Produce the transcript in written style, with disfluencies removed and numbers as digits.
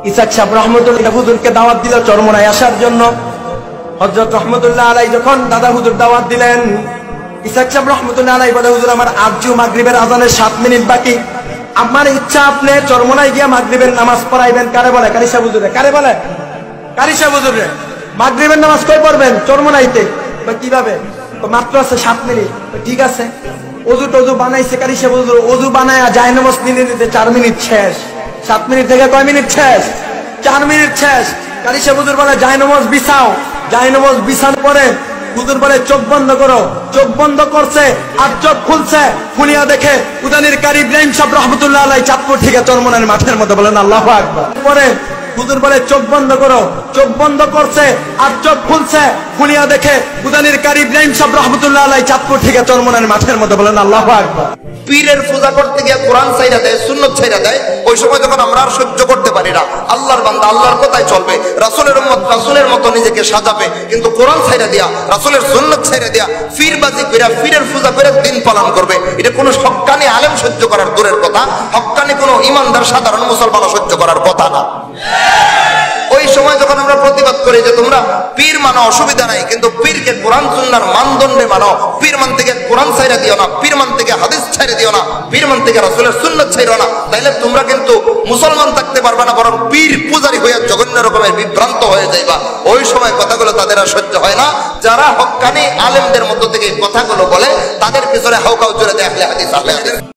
ইসাক সাহেব রহমতুল্লাহ হুজুরকে দাওয়াত দিল চরমোনায় আসার জন্য। হযরত রহমতুল্লাহ আলাইহি যখন দাদা হুজুর দাওয়াত দিলেন, ইসাক সাহেব রহমতুল্লাহ আলাইহি বলে, হুজুর আমার আরজু মাগরিবের আজানের 7 মিনিট বাকি, আমার ইচ্ছা আপনি চরমোনায় গিয়ে মাগরিবের নামাজ পড়াইবেন। কারে বলে? কারি সাহেব হুজুরে। কারে বলে? কারি সাহেব হুজুরে। মাগরিবের নামাজ কই পড়বেন? চরমোনাইতে। কিভাবে? মাত্র আছে 7 মিনিট। ঠিক আছে। ওযু টযু বানাইছে কারি সাহেব হুজুর, ওযু বানায়া জায়নামাজ নিতে নিতে 4 মিনিট শেষ। 7 মিনিট থেকে কয় মিনিট শেষ? 4 মিনিট শেষ। কারি সাহেব হুজুর বলে জায়নামাজ বিছাও। জায়নামাজ বিছানোর পরে হুজুর বলে চোখ বন্ধ করো। চোখ বন্ধ করছে আর চোখ খুলছে, খুলিয়া দেখে উদানির কারি ইব্রাহিম সাহেব রহমতুল্লাহ আলাইহি চাঁদপুর থেকে চরমোনাইয়ের মাঠের মধ্যে। বলেন আল্লাহু আকবার। পরে হুজুর বলে চোখ বন্ধ করো। চোখ বন্ধ করছে আর চোখ খুলছে, খুলিয়া দেখে উদানির কারি ইব্রাহিম সাহেব রহমতুল্লাহ আলাইহি চাঁদপুর থেকে চরমোনাইয়ের মাঠের মধ্যে। বলেন আল্লাহু আকবার। পীরের পূজা করতে গিয়ে কোরআন ছাইরা দেয়, সুন্নাত ছাইরা দেয়, ওই সময় যখন আমরা আর সহ্য করতে পারি না, আল্লাহর বান্দা আল্লাহর কথাই চলবে, রাসূলের উম্মত রাসূলের মতো নিজেকে সাজাবে, কিন্তু কোরআন ছাইরা দিয়া, রাসূলের সুন্নাত ছাইরা দিয়া পীরবাজি কইরা পীরের পূজা করে দিন পালন করবে, এটা কোনো হক্কানি আলেম সহ্য করার দূরের কথা, হক্কানি কোনো ইমানদার সাধারণ মুসলমান সহ্য করার কথা না। ওই সময় যখন আমরা প্রতিবাদ করি যে তোমরা পীর মানো, অসুবিধা নাই, কিন্তু পীরকে কোরআন সুন্নাহর মানদণ্ডে মানো, পীর মান থেকে কোরআন ছাইরা দিও না, পীর মান থেকে হাদিস ছাইরা দিও না, পীর মান থেকে রাসূলের সুন্নাত ছাইরো না, তাইলে তোমরা কিন্তু মুসলমান থাকতে পারবে না, বরং পীর পূজারী হয়ে জঘন্য রকমের বিভ্রান্ত হয়ে যাইবা। ওই সময় কথাগুলো তাদের আর সহ্য হয় না। যারা হক্কানি আলেমদের মধ্য থেকে কথাগুলো বলে, তাদের পিছনে হাউকাউ জোরে দেখলে হাদিস আহলে হাদিস।